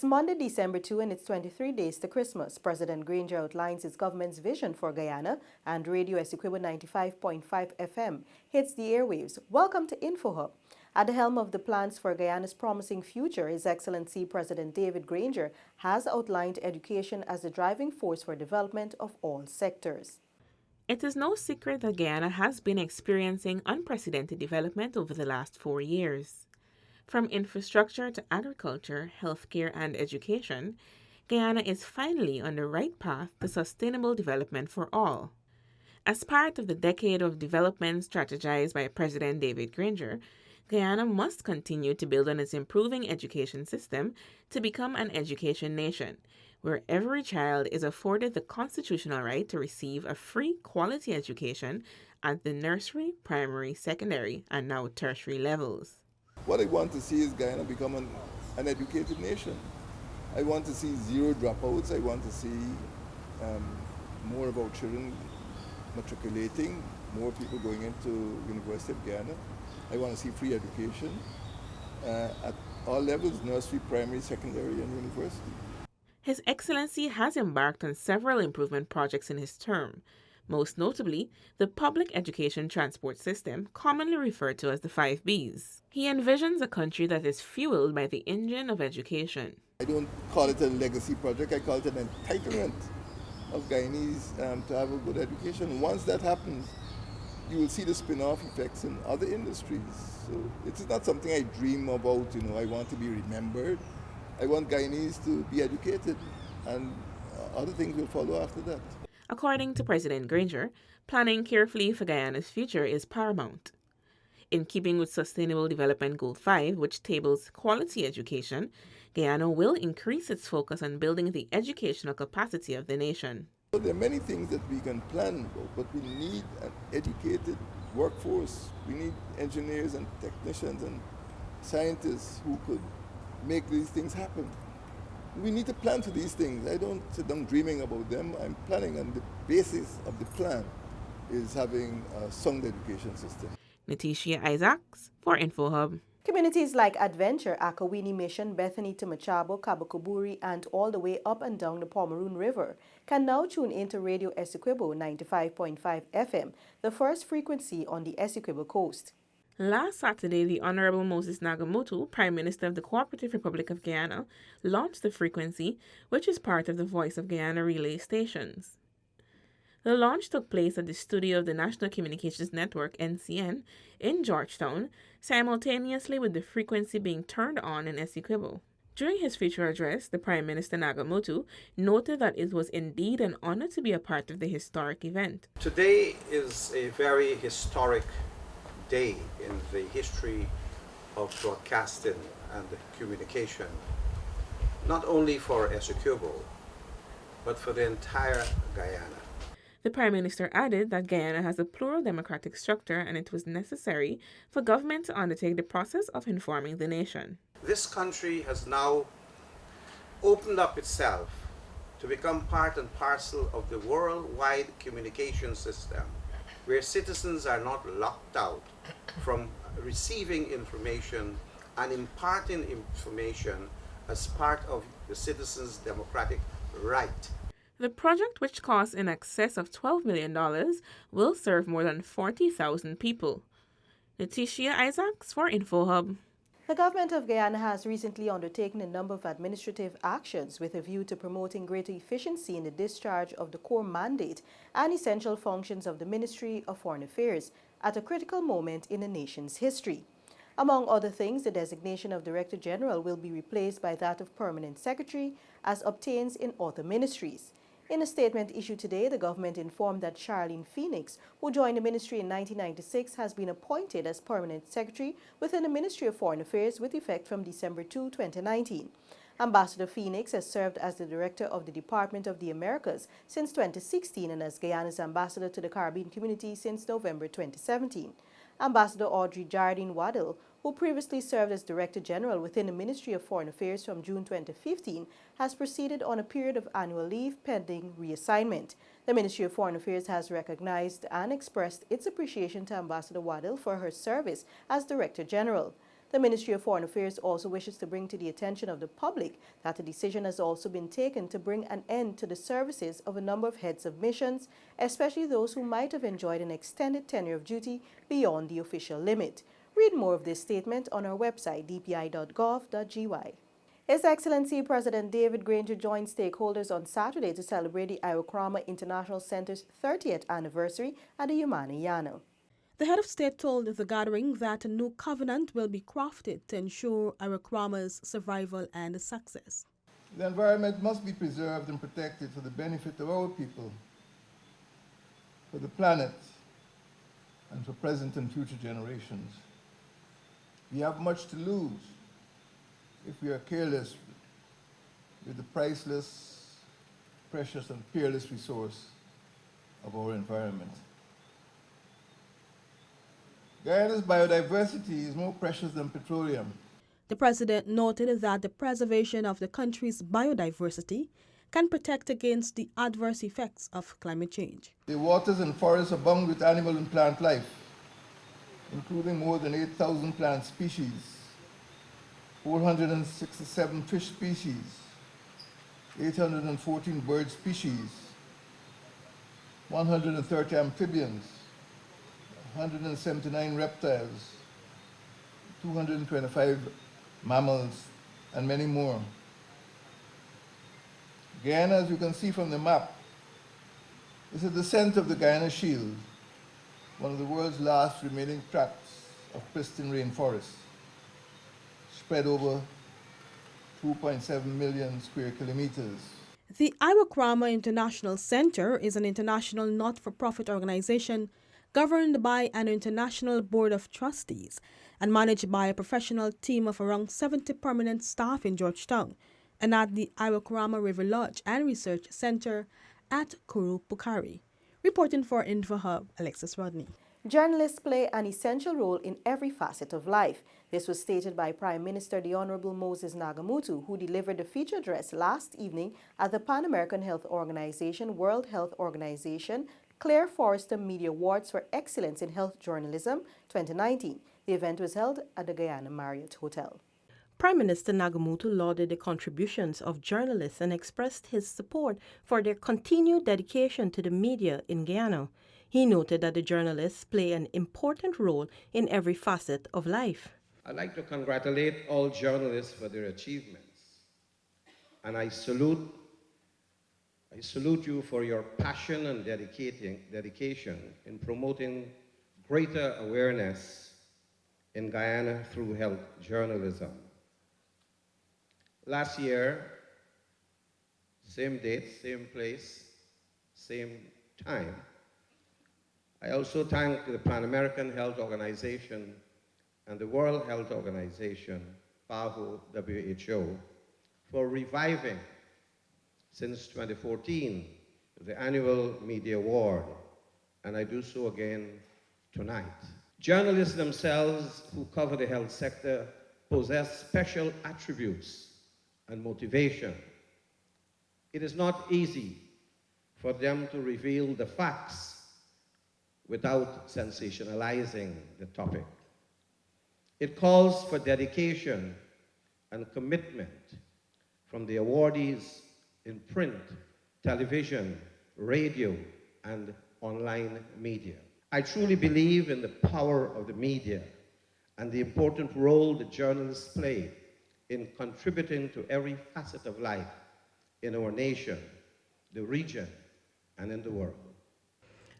It's Monday, December 2, and it's 23 days to Christmas. President Granger outlines his government's vision for Guyana, and Radio Essequibo 95.5 FM hits the airwaves. Welcome to InfoHub. At the helm of the plans for Guyana's promising future, His Excellency President David Granger has outlined education as the driving force for development of all sectors. It is no secret that Guyana has been experiencing unprecedented development over the last 4 years. From infrastructure to agriculture, healthcare, and education, Guyana is finally on the right path to sustainable development for all. As part of the decade of development strategized by President David Granger, Guyana must continue to build on its improving education system to become an education nation, where every child is afforded the constitutional right to receive a free quality education at the nursery, primary, secondary, and now tertiary levels. What I want to see is Guyana become an educated nation. I want to see zero dropouts. I want to see more of our children matriculating, more people going into University of Guyana. I want to see free education at all levels, nursery, primary, secondary, and university. His Excellency has embarked on several improvement projects in his term, most notably the public education transport system, commonly referred to as the 5 Bs. He envisions a country that is fueled by the engine of education. I don't call it a legacy project, I call it an entitlement of Guyanese to have a good education. Once that happens, you will see the spin-off effects in other industries. So it's not something I dream about, I want to be remembered. I want Guyanese to be educated, and other things will follow after that. According to President Granger, planning carefully for Guyana's future is paramount. In keeping with Sustainable Development Goal 5, which tables quality education, Guyana will increase its focus on building the educational capacity of the nation. So there are many things that we can plan about, but we need an educated workforce. We need engineers and technicians and scientists who could make these things happen. We need to plan for these things. I don't sit down dreaming about them. I'm planning, and the basis of the plan is having a sound education system. Natisha Isaacs for InfoHub. Communities like Adventure, Akawini Mission, Bethany to Machabo, Kabakuburi, and all the way up and down the Pomeroon River can now tune into Radio Essequibo 95.5 FM, the first frequency on the Essequibo coast. Last Saturday, the Honorable Moses Nagamotu, Prime Minister of the Cooperative Republic of Guyana, launched the frequency, which is part of the Voice of Guyana relay stations. The launch took place at the studio of the National Communications Network, NCN, in Georgetown, simultaneously with the frequency being turned on in Essequibo. During his feature address, the Prime Minister Nagamotu noted that it was indeed an honor to be a part of the historic event. Today is a very historic day in the history of broadcasting and communication, not only for Essequibo, but for the entire Guyana. The Prime Minister added that Guyana has a plural democratic structure and it was necessary for government to undertake the process of informing the nation. This country has now opened up itself to become part and parcel of the worldwide communication system, where citizens are not locked out from receiving information and imparting information as part of the citizens' democratic right. The project, which costs in excess of $12 million, will serve more than 40,000 people. Natisha Isaacs for InfoHub. The government of Guyana has recently undertaken a number of administrative actions with a view to promoting greater efficiency in the discharge of the core mandate and essential functions of the Ministry of Foreign Affairs at a critical moment in the nation's history. Among other things, the designation of Director General will be replaced by that of Permanent Secretary, as obtains in other ministries. In a statement issued today, the government informed that Charlene Phoenix, who joined the ministry in 1996, has been appointed as Permanent Secretary within the Ministry of Foreign Affairs with effect from December 2, 2019. Ambassador Phoenix has served as the Director of the Department of the Americas since 2016 and as Guyana's Ambassador to the Caribbean Community since November 2017. Ambassador Audrey Jardine Waddell, who previously served as Director General within the Ministry of Foreign Affairs from June 2015, has proceeded on a period of annual leave pending reassignment. The Ministry of Foreign Affairs has recognized and expressed its appreciation to Ambassador Waddell for her service as Director General. The Ministry of Foreign Affairs also wishes to bring to the attention of the public that a decision has also been taken to bring an end to the services of a number of heads of missions, especially those who might have enjoyed an extended tenure of duty beyond the official limit. Read more of this statement on our website, dpi.gov.gy. His Excellency President David Granger joined stakeholders on Saturday to celebrate the Iwakrama International Center's 30th anniversary at the Guyana. The head of state told the gathering that a new covenant will be crafted to ensure Iwakrama's survival and success. The environment must be preserved and protected for the benefit of our people, for the planet, and for present and future generations. We have much to lose if we are careless with the priceless, precious, and peerless resource of our environment. Guyana's biodiversity is more precious than petroleum. The president noted that the preservation of the country's biodiversity can protect against the adverse effects of climate change. The waters and forests abound with animal and plant life, including more than 8,000 plant species, 467 fish species, 814 bird species, 130 amphibians, 179 reptiles, 225 mammals, and many more. Guyana, as you can see from the map, is at the center of the Guyana Shield, one of the world's last remaining tracts of pristine rainforest, spread over 2.7 million square kilometers. The Iwakrama International Center is an international not-for-profit organization governed by an international board of trustees and managed by a professional team of around 70 permanent staff in Georgetown and at the Iwakrama River Lodge and Research Center at Kuru Pukari. Reporting for InfoHub, Alexis Rodney. Journalists play an essential role in every facet of life. This was stated by Prime Minister the Honorable Moses Nagamutu, who delivered a feature address last evening at the Pan American Health Organization, World Health Organization, Claire Forrester Media Awards for Excellence in Health Journalism 2019. The event was held at the Guyana Marriott Hotel. Prime Minister Nagamutu lauded the contributions of journalists and expressed his support for their continued dedication to the media in Guyana. He noted that the journalists play an important role in every facet of life. I'd like to congratulate all journalists for their achievements, and I salute you for your passion and dedication in promoting greater awareness in Guyana through health journalism. Last year, same date, same place, same time, I also thank the Pan American Health Organization and the World Health Organization, PAHO, WHO, for reviving, since 2014, the annual Media Award, and I do so again tonight. Journalists themselves who cover the health sector possess special attributes and motivation. It is not easy for them to reveal the facts without sensationalizing the topic. It calls for dedication and commitment from the awardees in print, television, radio, and online media. I truly believe in the power of the media and the important role that journalists play in contributing to every facet of life in our nation, the region, and in the world.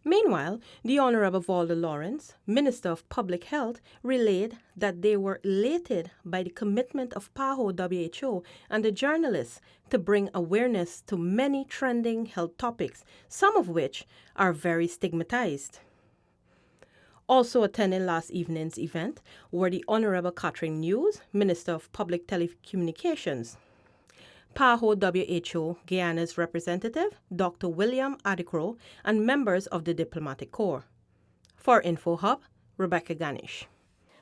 Meanwhile, the Honorable Valda Lawrence, Minister of Public Health, relayed that they were elated by the commitment of PAHO WHO and the journalists to bring awareness to many trending health topics, some of which are very stigmatized. Also attending last evening's event were the Honorable Catherine Hughes, Minister of Public Telecommunications, PAHO WHO Guyana's representative, Dr. William Adikro, and members of the Diplomatic Corps. For InfoHub, Rebecca Ganish.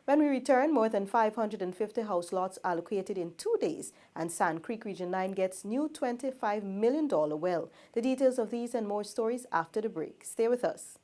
When we return, more than 550 house lots allocated in 2 days, and Sand Creek Region 9 gets new $25 million well. The details of these and more stories after the break. Stay with us.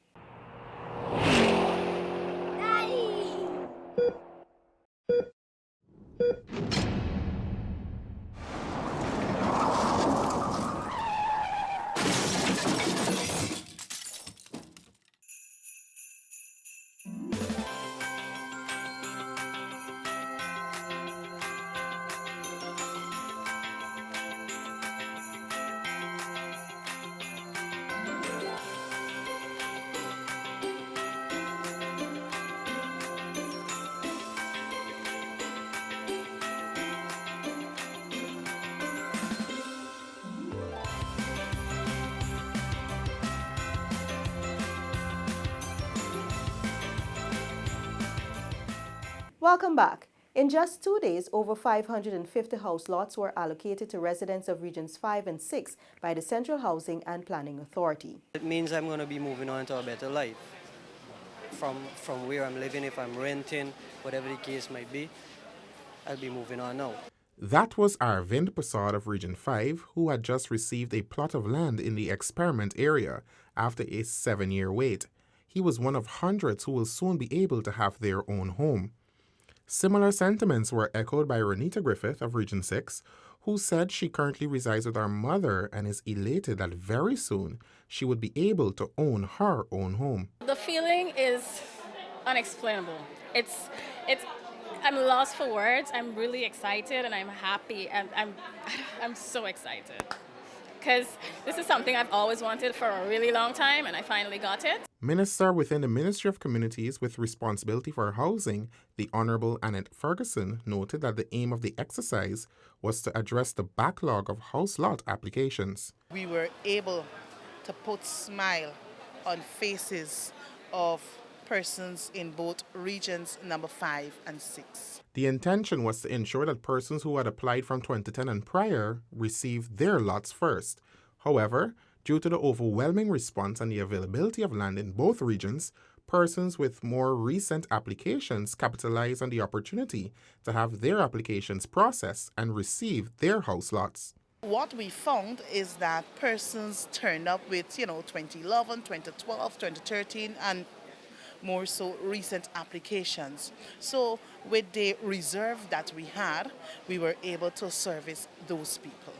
Welcome back. In just 2 days, over 550 house lots were allocated to residents of Regions 5 and 6 by the Central Housing and Planning Authority. It means I'm going to be moving on to a better life from where I'm living. If I'm renting, whatever the case might be, I'll be moving on now. That was Arvind Prasad of Region 5, who had just received a plot of land in the experiment area after a 7-year wait. He was one of hundreds who will soon be able to have their own home. Similar sentiments were echoed by Renita Griffith of Region 6, who said she currently resides with her mother and is elated that very soon she would be able to own her own home. The feeling is unexplainable. I'm lost for words. I'm really excited and I'm happy and I'm so excited because this is something I've always wanted for a really long time and I finally got it. Minister within the Ministry of Communities with responsibility for housing, the Honourable Annette Ferguson, noted that the aim of the exercise was to address the backlog of house lot applications. We were able to put smile on faces of persons in both regions number 5 and 6. The intention was to ensure that persons who had applied from 2010 and prior received their lots first. However, due to the overwhelming response and the availability of land in both regions, persons with more recent applications capitalized on the opportunity to have their applications processed and receive their house lots. What we found is that persons turned up with, 2011, 2012, 2013, and more so recent applications. So with the reserve that we had, we were able to service those people.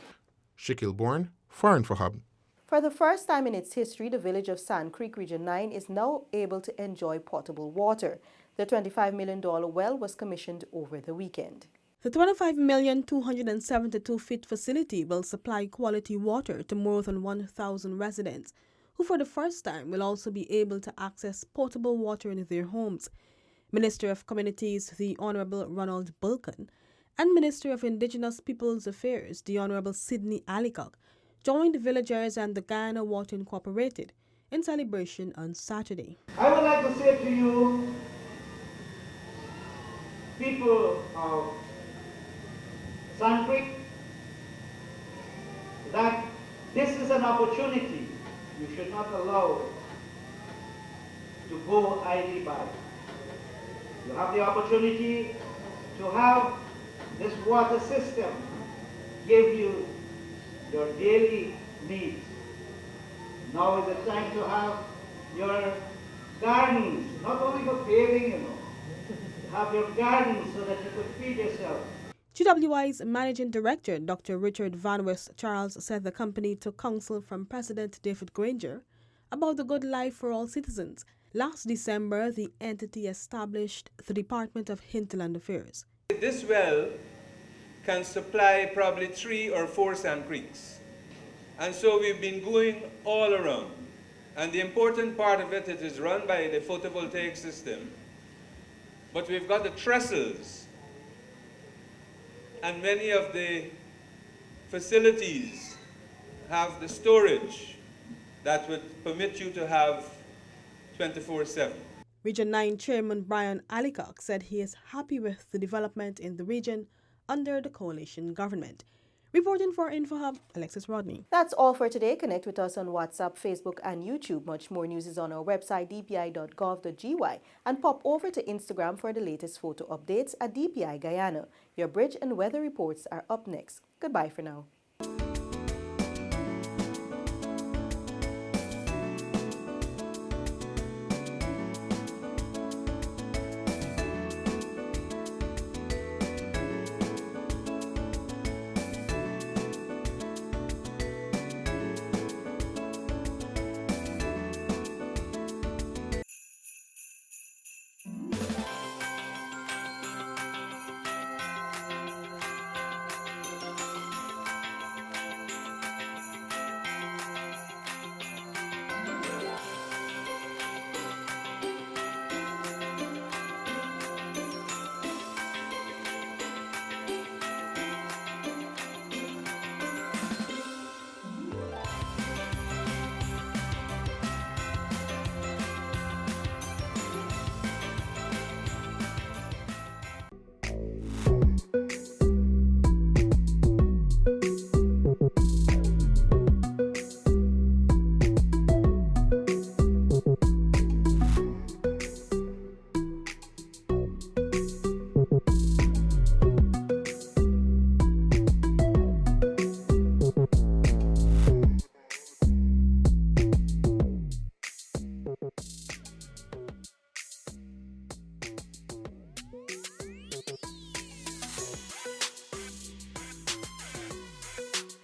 Shaquille Bourne, Foreign for Hub. For the first time in its history, the village of Sand Creek, Region 9 is now able to enjoy potable water. The $25 million well was commissioned over the weekend. The 25,272-feet facility will supply quality water to more than 1,000 residents, who for the first time will also be able to access potable water in their homes. Minister of Communities, the Honourable Ronald Bulkin, and Minister of Indigenous Peoples Affairs, the Honourable Sidney Alicock, joined the villagers and the Guyana Water Incorporated in celebration on Saturday. I would like to say to you, people of Sand Creek, that this is an opportunity. You should not allow it to go idly by. You have the opportunity to have this water system give you your daily needs. Now is the time to have your gardens, not only for paving, have your gardens so that you could feed yourself. GWI's Managing Director, Dr. Richard Van West Charles, said the company took counsel from President David Granger about the good life for all citizens. Last December, the entity established the Department of Hinterland Affairs. This well can supply probably 3 or 4 sand creeks. And so we've been going all around. And the important part of it, it is run by the photovoltaic system. But we've got the trestles. And many of the facilities have the storage that would permit you to have 24/7. Region 9 Chairman Brian Alicock said he is happy with the development in the region under the coalition government. Reporting for InfoHub, Alexis Rodney. That's all for today. Connect with us on WhatsApp, Facebook, and YouTube. Much more news is on our website, dpi.gov.gy, and pop over to Instagram for the latest photo updates at DPI Guyana. Your bridge and weather reports are up next. Goodbye for now.